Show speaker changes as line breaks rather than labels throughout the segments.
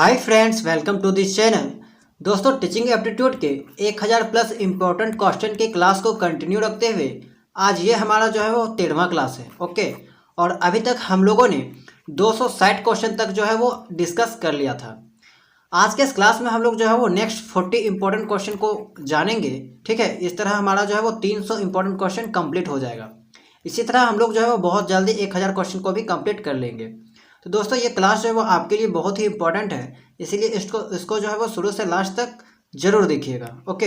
Hi friends, welcome to this channel. दोस्तों, teaching aptitude के 1000 plus important question की class को कंटिन्यू रखते हुए आज ये हमारा जो है वो 13वां क्लास है। ओके, और अभी तक हम लोगों ने 260 क्वेश्चन तक जो है वो डिस्कस कर लिया था। आज के इस क्लास में हम लोग जो है वो नेक्स्ट 40 इंपॉर्टेंट क्वेश्चन को जानेंगे। ठीक है, इस तरह हमारा जो है वो 300 इंपॉर्टेंट क्वेश्चन कंप्लीट हो जाएगा। इसी तरह हम लोग जो है वो बहुत जल्दी 1000 क्वेश्चन को भी कंप्लीट कर लेंगे। तो दोस्तों, ये क्लास जो है वो आपके लिए बहुत ही इंपॉर्टेंट है, इसीलिए इसको जो है वो शुरू से लास्ट तक जरूर देखिएगा। ओके,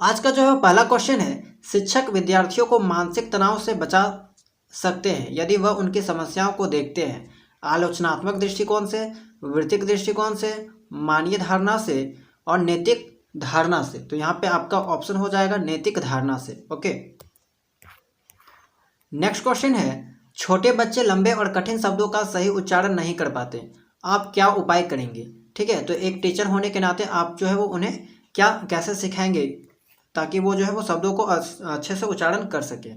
आज का जो है पहला क्वेश्चन है, शिक्षक विद्यार्थियों को मानसिक तनाव से बचा सकते हैं यदि वह उनकी समस्याओं को देखते हैं आलोचनात्मक दृष्टिकोण से, वृत्तिक दृष्टिकोण से, मानवीय धारणा से और नैतिक धारणा से। तो यहाँ पे आपका ऑप्शन हो जाएगा नैतिक धारणा से। ओके, नेक्स्ट क्वेश्चन है, छोटे बच्चे लंबे और कठिन शब्दों का सही उच्चारण नहीं कर पाते, आप क्या उपाय करेंगे? ठीक है, तो एक टीचर होने के नाते आप जो है वो उन्हें क्या कैसे सिखाएंगे ताकि वो जो है वो शब्दों को अच्छे से उच्चारण कर सके?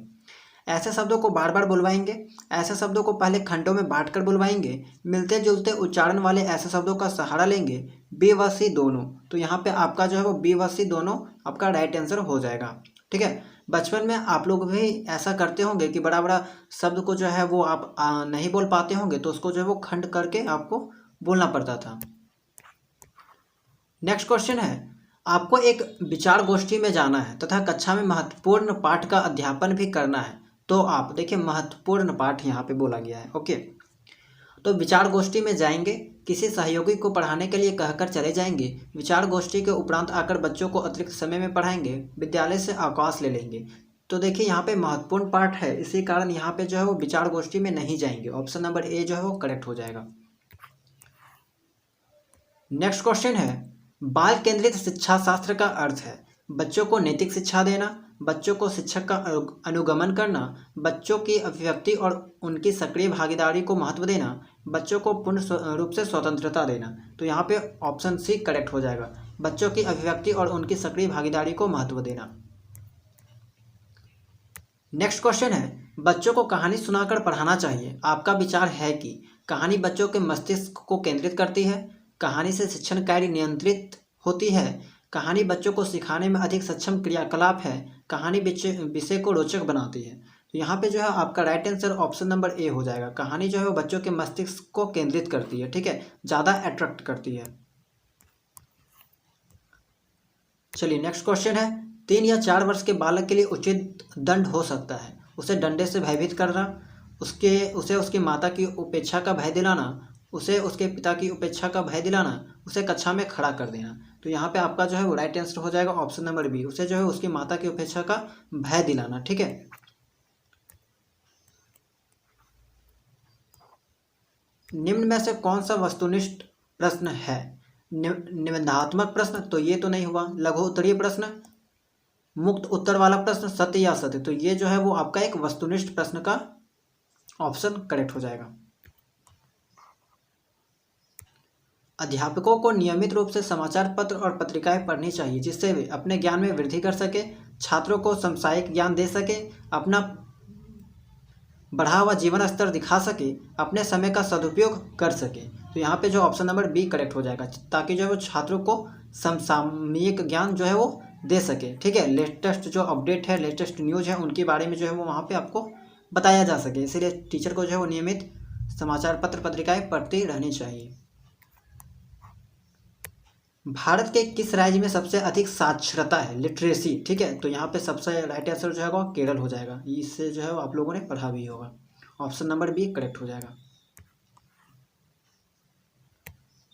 ऐसे शब्दों को बार बार बुलवाएंगे, ऐसे शब्दों को पहले खंडों में बांट कर बुलवाएंगे, मिलते जुलते उच्चारण वाले ऐसे शब्दों का सहारा लेंगे, बी व सी दोनों। तो यहाँ पे आपका जो है वो बी व सी दोनों आपका राइट आंसर हो जाएगा। ठीक है, बचपन में आप लोग भी ऐसा करते होंगे कि बड़ा बड़ा शब्द को जो है वो आप नहीं बोल पाते होंगे, तो उसको जो है वो खंड करके आपको बोलना पड़ता था। नेक्स्ट क्वेश्चन है, आपको एक विचार गोष्ठी में जाना है तथा कक्षा में महत्वपूर्ण पाठ का अध्यापन भी करना है, तो आप देखिए महत्वपूर्ण पाठ यहाँ पे बोला गया है। ओके, तो विचार गोष्ठी में जाएंगे, किसी सहयोगी को पढ़ाने के लिए कहकर चले जाएंगे, विचार गोष्ठी के उपरांत आकर बच्चों को अतिरिक्त समय में पढ़ाएंगे, विद्यालय से अवकाश ले लेंगे। तो देखिए यहाँ पे महत्वपूर्ण पाठ है, इसी कारण यहाँ पे जो है वो विचार गोष्ठी में नहीं जाएंगे। ऑप्शन नंबर ए जो है वो करेक्ट हो जाएगा। नेक्स्ट क्वेश्चन है, बाल केंद्रित शिक्षा शास्त्र का अर्थ है बच्चों को नैतिक शिक्षा देना, बच्चों को शिक्षक का अनुगमन करना, बच्चों की अभिव्यक्ति और उनकी सक्रिय भागीदारी को महत्व देना, बच्चों को पूर्ण रूप से स्वतंत्रता देना। तो यहाँ पे ऑप्शन सी करेक्ट हो जाएगा, बच्चों की अभिव्यक्ति और उनकी सक्रिय भागीदारी को महत्व देना। नेक्स्ट क्वेश्चन है, बच्चों को कहानी सुनाकर पढ़ाना चाहिए, आपका विचार है कि कहानी बच्चों के मस्तिष्क को केंद्रित करती है, कहानी से शिक्षण कार्य नियंत्रित होती है, कहानी बच्चों को सिखाने में अधिक सक्षम क्रियाकलाप है, कहानी विषय को रोचक बनाती है। तो यहाँ पे जो है आपका right answer option number A हो जाएगा, कहानी जो है वो बच्चों के मस्तिष्क को केंद्रित करती है। ठीक है, ज़्यादा अट्रैक्ट करती है। चलिए नेक्स्ट क्वेश्चन है, 3 या 4 वर्ष के बालक के लिए उचित दंड हो सकता है उसे डंडे से भयभीत करना, उसे उसकी माता की उपेक्षा का भय दिलाना, उसे उसके पिता की उपेक्षा का भय दिलाना, उसे कक्षा में खड़ा कर देना। तो यहाँ पे आपका जो है वो राइट आंसर हो जाएगा ऑप्शन नंबर बी, उसे जो है उसकी माता की उपेक्षा का भय दिलाना। ठीक है, निम्न में से कौन सा वस्तुनिष्ठ प्रश्न है? निबंधात्मक प्रश्न, तो ये तो नहीं हुआ। लघु उत्तरीय प्रश्न, मुक्त उत्तर वाला प्रश्न, सत्य या असत्य, तो ये जो है वो आपका एक वस्तुनिष्ठ प्रश्न का ऑप्शन करेक्ट हो जाएगा। अध्यापकों को नियमित रूप से समाचार पत्र और पत्रिकाएं पढ़नी चाहिए जिससे वे अपने ज्ञान में वृद्धि कर सके, छात्रों को समसामयिक ज्ञान दे सके, अपना बढ़ा हुआ जीवन स्तर दिखा सके, अपने समय का सदुपयोग कर सके। तो यहाँ पे जो ऑप्शन नंबर बी करेक्ट हो जाएगा, ताकि जो है वो छात्रों को समसामयिक ज्ञान जो है वो दे सके। ठीक है, लेटेस्ट जो अपडेट है, लेटेस्ट न्यूज़ है, उनके बारे में जो है वो वहाँ पे आपको बताया जा सके, इसीलिए टीचर को जो है वो नियमित समाचार पत्र पत्रिकाएं पढ़ती रहनी चाहिए। भारत के किस राज्य में सबसे अधिक साक्षरता है, लिटरेसी? ठीक है, तो यहाँ पे सबसे राइट आंसर जो है वो केरल हो जाएगा, इससे जो है वो आप लोगों ने पढ़ा भी होगा। ऑप्शन नंबर बी करेक्ट हो जाएगा।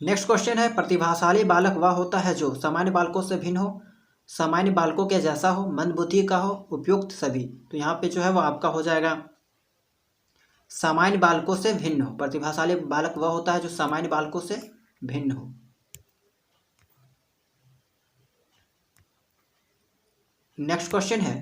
नेक्स्ट क्वेश्चन है, प्रतिभाशाली बालक वह होता है जो सामान्य बालकों से भिन्न हो, सामान्य बालकों के जैसा हो, मंदबुद्धि का हो, उपयुक्त सभी। तो यहाँ पे जो है वो आपका हो जाएगा सामान्य बालकों से भिन्न हो। प्रतिभाशाली बालक वह होता है जो सामान्य बालकों से भिन्न हो। नेक्स्ट क्वेश्चन है,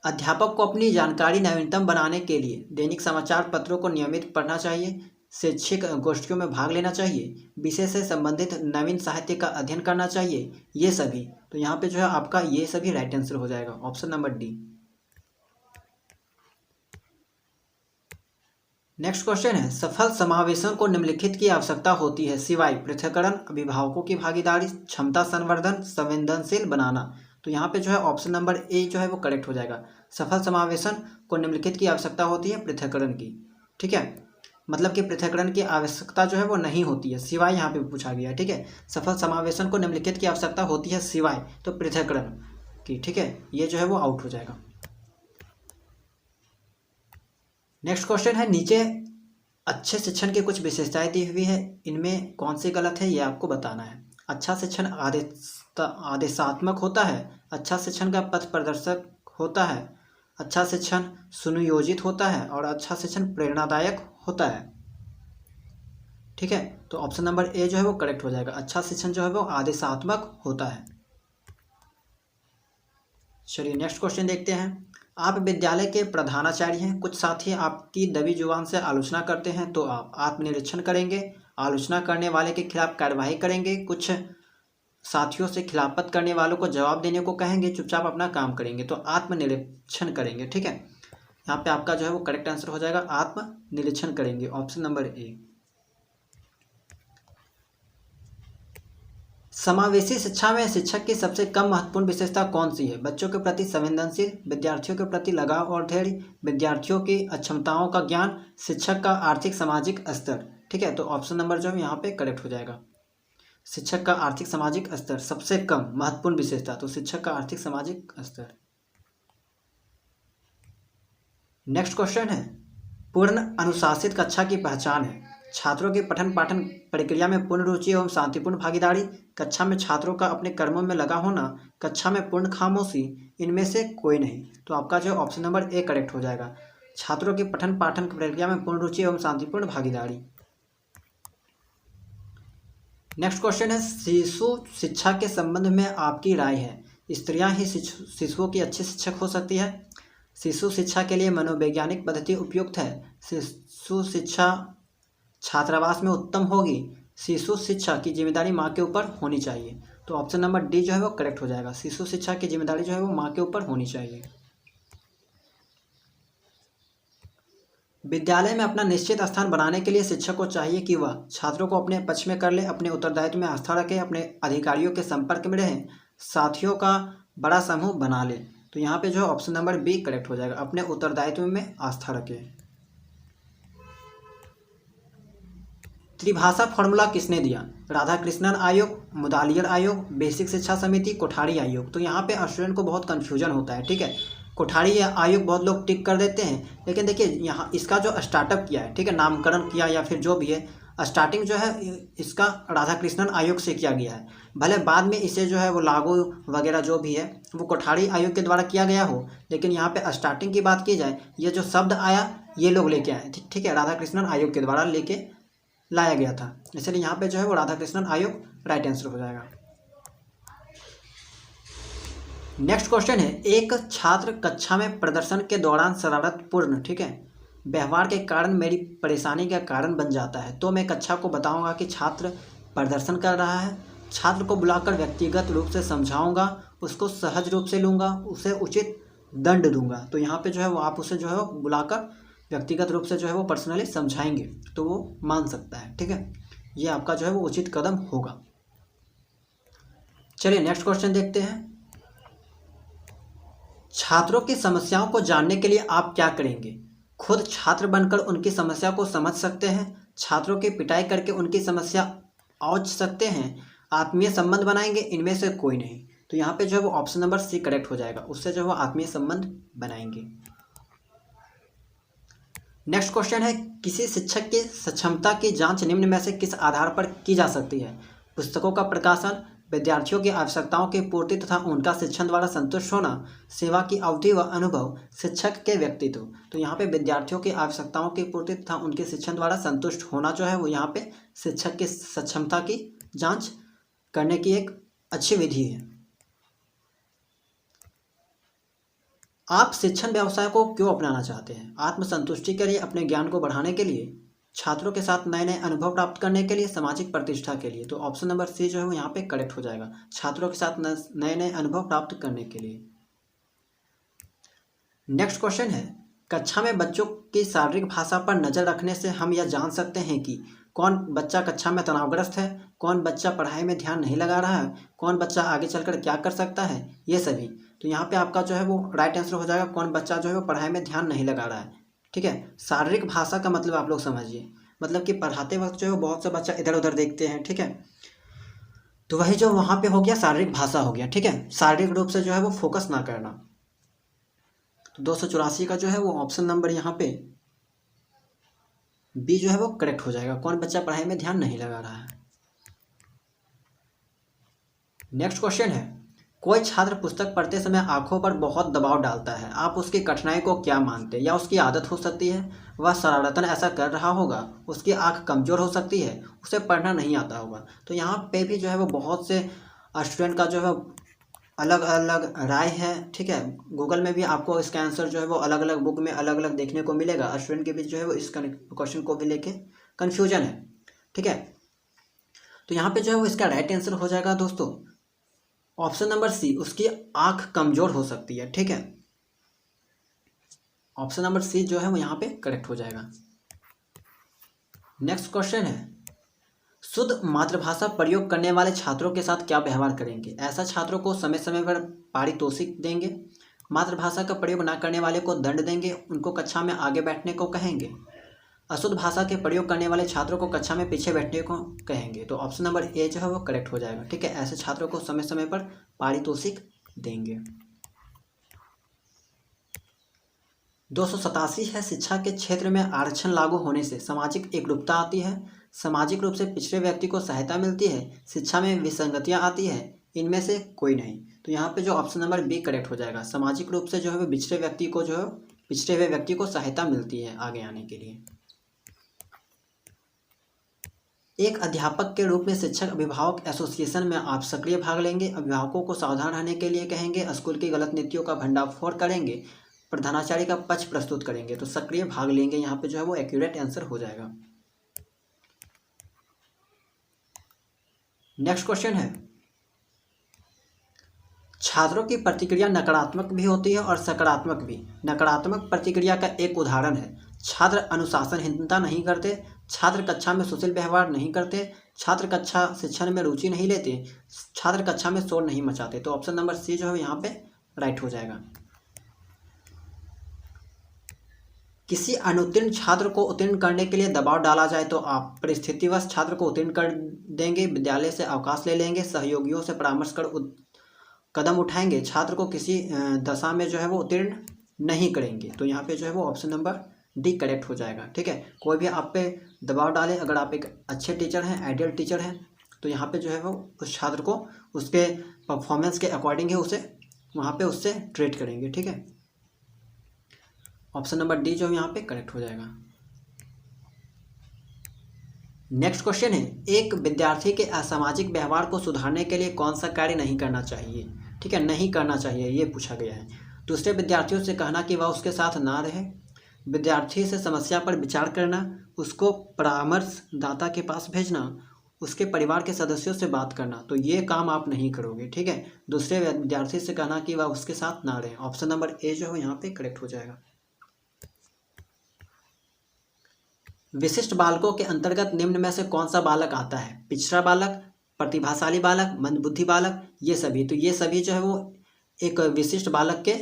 अध्यापक को अपनी जानकारी नवीनतम बनाने के लिए दैनिक समाचार पत्रों को नियमित पढ़ना चाहिए, शैक्षिक गोष्ठियों में भाग लेना चाहिए, विषय से संबंधित नवीन साहित्य का अध्ययन करना चाहिए, ये सभी। तो यहाँ पे जो है आपका ये सभी राइट आंसर हो जाएगा, option number D. Next question है, सफल समावेशन को निम्नलिखित की आवश्यकता होती है सिवाय पृथक्करण, अभिभावकों की भागीदारी, क्षमता संवर्धन, संवेदनशील बनाना। तो यहाँ पे जो है ऑप्शन नंबर ए जो है वो करेक्ट हो जाएगा। सफल समावेशन को निम्नलिखित की आवश्यकता होती है पृथक्करण की। ठीक है, मतलब कि पृथक्करण की आवश्यकता जो है वो नहीं होती है, सिवाय यहाँ पे पूछा गया है। ठीक है, सफल समावेशन को निम्नलिखित की आवश्यकता होती है सिवाय तो पृथक्करण की। ठीक है, ये जो है वो आउट हो जाएगा। नेक्स्ट क्वेश्चन है, नीचे अच्छे शिक्षण की कुछ विशेषताएं दी हुई है, इनमें कौन सी गलत है ये आपको बताना है। अच्छा शिक्षण आदेशात्मक होता है, अच्छा शिक्षण का पथ प्रदर्शक होता है, अच्छा शिक्षण सुनियोजित होता है और अच्छा शिक्षण प्रेरणादायक होता है। ठीक है, तो ऑप्शन नंबर ए जो है वो करेक्ट हो जाएगा। अच्छा शिक्षण जो है वो आदेशात्मक होता है। चलिए नेक्स्ट क्वेश्चन देखते हैं। आप विद्यालय के प्रधानाचार्य हैं, कुछ साथी आपकी दबी जुबान से आलोचना करते हैं तो आप आत्मनिरीक्षण करेंगे, आलोचना करने वाले के खिलाफ कार्यवाही करेंगे, कुछ साथियों से खिलाफत करने वालों को जवाब देने को कहेंगे, चुपचाप अपना काम करेंगे। तो आत्मनिरीक्षण करेंगे। ठीक है, यहाँ पे आपका जो है वो करेक्ट आंसर हो जाएगा, आत्मनिरीक्षण करेंगे, ऑप्शन नंबर ए। समावेशी शिक्षा में शिक्षक की सबसे कम महत्वपूर्ण विशेषता कौन सी है? बच्चों के प्रति संवेदनशील, विद्यार्थियों के प्रति लगाव और धैर्य, विद्यार्थियों की अक्षमताओं का ज्ञान, शिक्षक का आर्थिक सामाजिक स्तर। ठीक है, तो ऑप्शन नंबर जो है यहाँ पे करेक्ट हो जाएगा। शिक्षक का आर्थिक सामाजिक स्तर सबसे कम महत्वपूर्ण विशेषता, तो शिक्षक का आर्थिक सामाजिक स्तर। नेक्स्ट क्वेश्चन है, पूर्ण अनुशासित कक्षा की पहचान है छात्रों की पठन पाठन प्रक्रिया में पूर्ण रुचि एवं शांतिपूर्ण भागीदारी, कक्षा में छात्रों का अपने कर्मों में लगा होना, कक्षा में पूर्ण खामोशी, इनमें से कोई नहीं। तो आपका जो ऑप्शन नंबर ए करेक्ट हो जाएगा। छात्रों की पठन पाठन प्रक्रिया में पूर्ण रुचि एवं शांतिपूर्ण भागीदारी। नेक्स्ट क्वेश्चन है, शिशु शिक्षा के संबंध में आपकी राय है? स्त्रियां ही शिशुओं की अच्छी शिक्षक हो सकती है? शिशु शिक्षा के लिए मनोवैज्ञानिक पद्धति उपयुक्त है? शिशु शिक्षा छात्रावास में उत्तम होगी? शिशु शिक्षा की जिम्मेदारी माँ के ऊपर होनी चाहिए। तो ऑप्शन नंबर डी जो है वो करेक्ट हो जाएगा। शिशु शिक्षा की जिम्मेदारी जो है वो माँ के ऊपर होनी चाहिए। विद्यालय में अपना निश्चित स्थान बनाने के लिए शिक्षक को चाहिए कि वह छात्रों को अपने पक्ष में कर ले, अपने उत्तरदायित्व में आस्था रखे, अपने अधिकारियों के संपर्क में रहें, साथियों का बड़ा समूह बना ले। तो यहाँ पे जो ऑप्शन नंबर बी करेक्ट हो जाएगा, अपने उत्तरदायित्व में आस्था रखे। त्रिभाषा फॉर्मूला किसने दिया? राधाकृष्णन आयोग, मुदालियर आयोग, बेसिक शिक्षा समिति, कोठारी आयोग। तो यहाँ पे स्टूडेंट को बहुत कन्फ्यूजन होता है। ठीक है, कोठारी आयोग बहुत लोग टिक कर देते हैं, लेकिन देखिए यहाँ इसका जो स्टार्टअप किया है, ठीक है, नामकरण किया या फिर जो भी है, स्टार्टिंग जो है इसका राधाकृष्णन आयोग से किया गया है। भले बाद में इसे जो है वो लागू वगैरह जो भी है वो कोठारी आयोग के द्वारा किया गया हो, लेकिन यहाँ पे स्टार्टिंग की बात की जाए, ये जो शब्द आया ये लोग लेके आए। ठीक है, राधाकृष्णन आयोग के द्वारा लेके लाया गया था, इसलिए यहाँ पे जो है वो राधाकृष्णन आयोग राइट आंसर हो जाएगा। नेक्स्ट क्वेश्चन है, एक छात्र कक्षा में प्रदर्शन के दौरान शरारतपूर्ण, ठीक है, व्यवहार के कारण मेरी परेशानी का कारण बन जाता है, तो मैं कक्षा को बताऊंगा कि छात्र प्रदर्शन कर रहा है, छात्र को बुलाकर व्यक्तिगत रूप से समझाऊंगा, उसको सहज रूप से लूँगा, उसे उचित दंड दूंगा। तो यहाँ पे जो है वो आप उसे जो है वो बुलाकर व्यक्तिगत रूप से जो है वो पर्सनली समझाएंगे तो वो मान सकता है। ठीक है, ये आपका जो है वो उचित कदम होगा। चलिए नेक्स्ट क्वेश्चन देखते हैं। छात्रों की समस्याओं को जानने के लिए आप क्या करेंगे? खुद छात्र बनकर उनकी समस्या को समझ सकते हैं, छात्रों की पिटाई करके उनकी समस्या औंच सकते हैं, आत्मीय संबंध बनाएंगे, इनमें से कोई नहीं। तो यहाँ पे जो है वो ऑप्शन नंबर सी करेक्ट हो जाएगा, उससे जो है वो आत्मीय संबंध बनाएंगे। नेक्स्ट क्वेश्चन है, किसी शिक्षक की सक्षमता की जांच निम्न में से किस आधार पर की जा सकती है? पुस्तकों का प्रकाशन, विद्यार्थियों की आवश्यकताओं की पूर्ति तथा उनका शिक्षण द्वारा संतुष्ट होना, सेवा की अवधि व अनुभव, शिक्षक के व्यक्तित्व। तो यहाँ पे विद्यार्थियों की आवश्यकताओं की पूर्ति तथा उनके शिक्षण द्वारा संतुष्ट होना जो है वो यहाँ पे शिक्षक की सक्षमता की जाँच करने की एक अच्छी विधि है। आप शिक्षण व्यवसाय को क्यों अपनाना चाहते हैं? आत्मसंतुष्टि के लिए, अपने ज्ञान को बढ़ाने के लिए, छात्रों के साथ नए नए अनुभव प्राप्त करने के लिए, सामाजिक प्रतिष्ठा के लिए। तो ऑप्शन नंबर सी जो है वो यहाँ पे करेक्ट हो जाएगा, छात्रों के साथ नए नए अनुभव प्राप्त करने के लिए। नेक्स्ट क्वेश्चन है, कक्षा में बच्चों की शारीरिक भाषा पर नज़र रखने से हम यह जान सकते हैं कि कौन बच्चा कक्षा में तनावग्रस्त है, कौन बच्चा पढ़ाई में ध्यान नहीं लगा रहा है, कौन बच्चा आगे चलकर क्या कर सकता है, ये सभी। तो यहाँ पे आपका जो है वो राइट आंसर हो जाएगा, कौन बच्चा जो है वो पढ़ाई में ध्यान नहीं लगा रहा है। ठीक है, शारीरिक भाषा का मतलब आप लोग समझिए, मतलब कि पढ़ाते वक्त जो है बहुत से बच्चा इधर उधर देखते हैं। ठीक है, तो वही जो वहाँ पे हो गया शारीरिक भाषा हो गया। ठीक है, शारीरिक रूप से जो है वो फोकस ना करना। तो 284 का जो है वो ऑप्शन नंबर यहाँ पे बी जो है वो करेक्ट हो जाएगा, कौन बच्चा पढ़ाई में ध्यान नहीं लगा रहा है। नेक्स्ट क्वेश्चन है, कोई छात्र पुस्तक पढ़ते समय आंखों पर बहुत दबाव डालता है, आप उसकी कठिनाई को क्या मानते हैं? या उसकी आदत हो सकती है, वह शरारतन ऐसा कर रहा होगा, उसकी आंख कमज़ोर हो सकती है, उसे पढ़ना नहीं आता होगा। तो यहाँ पे भी जो है वो बहुत से स्टूडेंट का जो है अलग अलग राय है। ठीक है, गूगल में भी आपको इसका आंसर जो है वो अलग अलग बुक में अलग अलग देखने को मिलेगा। स्टूडेंट के बीच जो है वो इस क्वेश्चन को भी लेके कन्फ्यूजन है। ठीक है, तो यहाँ पे जो है वो इसका राइट आंसर हो जाएगा दोस्तों ऑप्शन नंबर सी, उसकी आंख कमजोर हो सकती है। ठीक है, ऑप्शन नंबर सी जो है वो यहाँ पे करेक्ट हो जाएगा। नेक्स्ट क्वेश्चन है, शुद्ध मातृभाषा प्रयोग करने वाले छात्रों के साथ क्या व्यवहार करेंगे? ऐसा छात्रों को समय समय पर पारितोषिक देंगे, मातृभाषा का प्रयोग न करने वाले को दंड देंगे, उनको कक्षा में आगे बैठने को कहेंगे, अशुद्ध भाषा के प्रयोग करने वाले छात्रों को कक्षा में पीछे बैठने को कहेंगे। तो ऑप्शन नंबर ए जो है वो करेक्ट हो जाएगा। ठीक है, ऐसे छात्रों को समय समय पर पारितोषिक देंगे। 287 है, शिक्षा के क्षेत्र में आरक्षण लागू होने से सामाजिक एकरूपता आती है, सामाजिक रूप से पिछड़े व्यक्ति को सहायता मिलती है, शिक्षा में विसंगतियां आती है, इनमें से कोई नहीं। तो यहाँ पे जो ऑप्शन नंबर बी करेक्ट हो जाएगा, सामाजिक रूप से जो है पिछड़े व्यक्ति को जो है पिछड़े हुए व्यक्ति को सहायता मिलती है आगे आने के लिए। एक अध्यापक के रूप में शिक्षक अभिभावक एसोसिएशन में आप सक्रिय भाग लेंगे, अभिभावकों को सावधान रहने के लिए कहेंगे, स्कूल की गलत नीतियों का भंडाफोड़ करेंगे, प्रधानाचार्य का पक्ष प्रस्तुत करेंगे। तो सक्रिय भाग लेंगे यहाँ पे जो है वो एक्यूरेट आंसर हो जाएगा। नेक्स्ट क्वेश्चन है, छात्रों की प्रतिक्रिया नकारात्मक भी होती है और सकारात्मक भी। नकारात्मक प्रतिक्रिया का एक उदाहरण है, छात्र अनुशासनहीनता नहीं करते, छात्र कक्षा में सुशील व्यवहार नहीं करते, छात्र कक्षा शिक्षण में रुचि नहीं लेते, छात्र कक्षा में शोर नहीं मचाते। तो ऑप्शन नंबर सी जो है यहाँ पे राइट हो जाएगा। किसी अनुत्तीर्ण छात्र को उत्तीर्ण करने के लिए दबाव डाला जाए तो आप परिस्थितिवश छात्र को उत्तीर्ण कर देंगे, विद्यालय से अवकाश ले लेंगे, सहयोगियों से परामर्श कर कदम उठाएंगे, छात्र को किसी दशा में जो है वो उत्तीर्ण नहीं करेंगे। तो यहाँ पे जो है वो ऑप्शन नंबर डी करेक्ट हो जाएगा। ठीक है, कोई भी आप पे दबाव डाले, अगर आप एक अच्छे टीचर हैं, आइडियल टीचर हैं, तो यहाँ पे जो है वो उस छात्र को उसके परफॉर्मेंस के अकॉर्डिंग ही उसे वहाँ पे उससे ट्रीट करेंगे। ठीक है, ऑप्शन नंबर डी जो यहाँ पे करेक्ट हो जाएगा। नेक्स्ट क्वेश्चन है, एक विद्यार्थी के असामाजिक व्यवहार को सुधारने के लिए कौन सा कार्य नहीं करना चाहिए? ठीक है, नहीं करना चाहिए ये पूछा गया है। दूसरे विद्यार्थियों से कहना कि वह उसके साथ ना रहे, विद्यार्थी से समस्या पर विचार करना, उसको परामर्शदाता के पास भेजना, उसके परिवार के सदस्यों से बात करना। तो ये काम आप नहीं करोगे। ठीक है, दूसरे विद्यार्थी से कहना कि वह उसके साथ ना रहे, ऑप्शन नंबर ए जो है यहाँ पे करेक्ट हो जाएगा। विशिष्ट बालकों के अंतर्गत निम्न में से कौन सा बालक आता है? पिछड़ा बालक, प्रतिभाशाली बालक, मंदबुद्धि बालक, ये सभी। तो ये सभी जो है वो एक विशिष्ट बालक के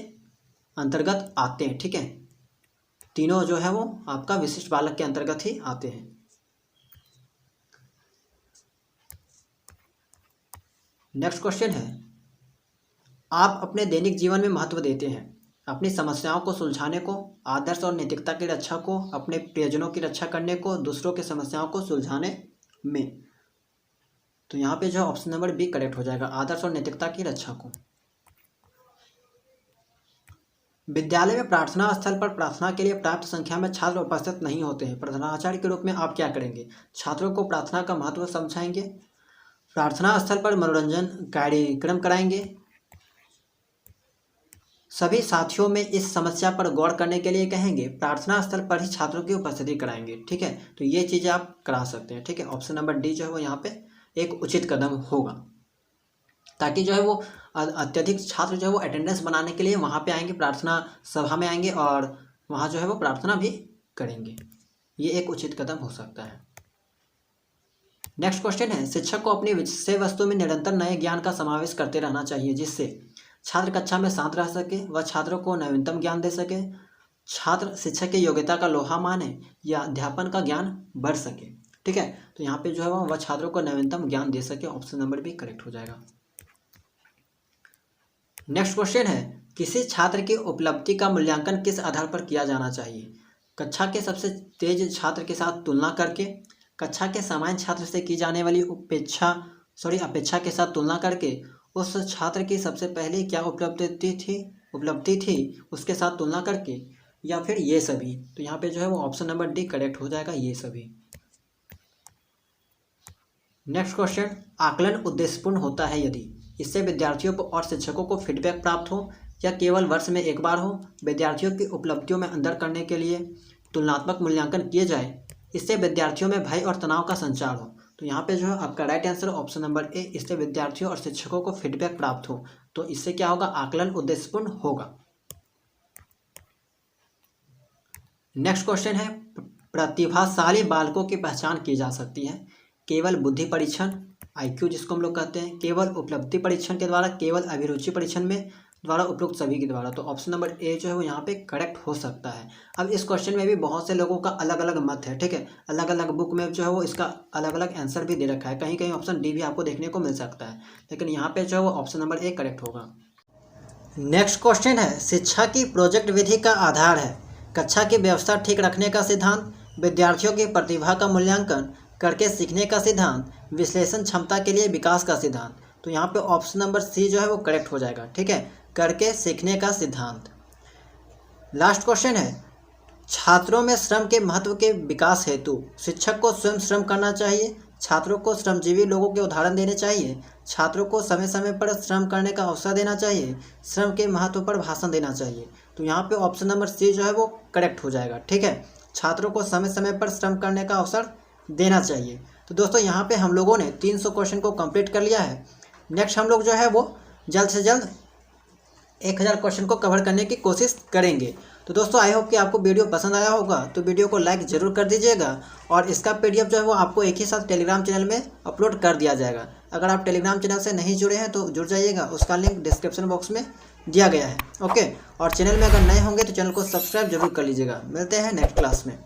अंतर्गत आते हैं। ठीक है, तीनों जो है वो आपका विशिष्ट बालक के अंतर्गत ही आते हैं। नेक्स्ट क्वेश्चन है, आप अपने दैनिक जीवन में महत्व देते हैं अपनी समस्याओं को सुलझाने को, आदर्श और नैतिकता की रक्षा को, अपने प्रियजनों की रक्षा करने को, दूसरों की समस्याओं को सुलझाने में। तो यहाँ पे जो ऑप्शन नंबर बी करेक्ट हो जाएगा, आदर्श और नैतिकता की रक्षा को। विद्यालय में प्रार्थना स्थल पर प्रार्थना के लिए पर्याप्त संख्या में छात्र उपस्थित नहीं होते हैं, प्रधानाचार्य के रूप में आप क्या करेंगे? छात्रों को प्रार्थना का महत्व समझाएंगे, प्रार्थना स्थल पर मनोरंजन कार्यक्रम कराएंगे, सभी साथियों में इस समस्या पर गौर करने के लिए कहेंगे, प्रार्थना स्थल पर ही छात्रों की उपस्थिति कराएंगे। ठीक है, तो ये चीज़ें आप करा सकते हैं। ठीक है, ऑप्शन नंबर डी जो है वो यहाँ पे एक उचित कदम होगा, ताकि जो है वो अत्यधिक छात्र जो है वो अटेंडेंस बनाने के लिए वहाँ पे आएंगे, प्रार्थना सभा में आएंगे और वहाँ जो है वो प्रार्थना भी करेंगे। ये एक उचित कदम हो सकता है। नेक्स्ट क्वेश्चन है, शिक्षक को अपनी विषय वस्तु में निरंतर नए ज्ञान का समावेश करते रहना चाहिए, जिससे छात्र कक्षा में शांत रह सके, वह छात्रों को नवीनतम ज्ञान दे सके, छात्र शिक्षक की योग्यता का लोहा माने या अध्यापन का ज्ञान बढ़ सके। ठीक है, तो यहाँ पे जो है वह छात्रों को नवीनतम ज्ञान दे सके। ऑप्शन नंबर बी करेक्ट हो जाएगा। नेक्स्ट क्वेश्चन है, किसी छात्र की उपलब्धि का मूल्यांकन किस आधार पर किया जाना चाहिए? कक्षा के सबसे तेज छात्र के साथ तुलना करके, कक्षा के सामान्य छात्र से की जाने वाली अपेक्षा के साथ तुलना करके, उस छात्र की सबसे पहले क्या उपलब्धि थी उसके साथ तुलना करके, या फिर ये सभी। तो यहाँ पे जो है वो ऑप्शन नंबर डी करेक्ट हो जाएगा, ये सभी। नेक्स्ट क्वेश्चन, आकलन उद्देश्यपूर्ण होता है यदि इससे विद्यार्थियों को और शिक्षकों को फीडबैक प्राप्त हो, या केवल वर्ष में एक बार हो, विद्यार्थियों की उपलब्धियों में अंतर करने के लिए तुलनात्मक मूल्यांकन किए जाए, इससे विद्यार्थियों में भय और तनाव का संचार हो। तो यहाँ पे जो है आपका right answer option number A, इससे विद्यार्थियों और शिक्षकों को फीडबैक प्राप्त हो। तो इससे क्या होगा? आकलन उद्देश्यपूर्ण होगा। नेक्स्ट क्वेश्चन है, प्रतिभाशाली बालकों की पहचान की जा सकती है केवल बुद्धि परीक्षण, IQ जिसको हम लोग कहते हैं, केवल उपलब्धि परीक्षण के द्वारा, केवल अभिरुचि परीक्षण में द्वारा, उपरोक्त सभी के द्वारा। तो ऑप्शन नंबर ए जो है वो यहाँ पे करेक्ट हो सकता है। अब इस क्वेश्चन में भी बहुत से लोगों का अलग अलग मत है। ठीक है, अलग अलग बुक में जो है वो इसका अलग अलग आंसर भी दे रखा है। कहीं कहीं ऑप्शन डी भी आपको देखने को मिल सकता है, लेकिन यहाँ पे जो है वो ऑप्शन नंबर ए करेक्ट होगा। नेक्स्ट क्वेश्चन है, शिक्षा की प्रोजेक्ट विधि का आधार है कक्षा की व्यवस्था ठीक रखने का सिद्धांत, विद्यार्थियों की प्रतिभा का मूल्यांकन करके सीखने का सिद्धांत, विश्लेषण क्षमता के लिए विकास का सिद्धांत। तो यहाँ पे ऑप्शन नंबर सी जो है वो करेक्ट हो जाएगा। ठीक है, करके सीखने का सिद्धांत। लास्ट क्वेश्चन है, छात्रों में श्रम के महत्व के विकास हेतु शिक्षक को स्वयं श्रम करना चाहिए, छात्रों को श्रमजीवी लोगों के उदाहरण देने चाहिए, छात्रों को समय समय पर श्रम करने का अवसर देना चाहिए, श्रम के महत्व पर भाषण देना चाहिए। तो यहाँ पे ऑप्शन नंबर सी जो है वो करेक्ट हो जाएगा। ठीक है, छात्रों को समय समय पर श्रम करने का अवसर देना चाहिए। तो दोस्तों यहाँ पे हम लोगों ने 300 क्वेश्चन को कंप्लीट कर लिया है। नेक्स्ट हम लोग जो है वो जल्द से जल्द 1000 क्वेश्चन को कवर करने की कोशिश करेंगे। तो दोस्तों आई होप कि आपको वीडियो पसंद आया होगा, तो वीडियो को लाइक ज़रूर कर दीजिएगा, और इसका PDF जो है वो आपको एक ही साथ टेलीग्राम चैनल में अपलोड कर दिया जाएगा। अगर आप टेलीग्राम चैनल से नहीं जुड़े हैं तो जुड़ जाइएगा, उसका लिंक डिस्क्रिप्शन बॉक्स में दिया गया है। ओके, और चैनल में अगर नए होंगे तो चैनल को सब्सक्राइब जरूर कर लीजिएगा। मिलते हैं नेक्स्ट क्लास में।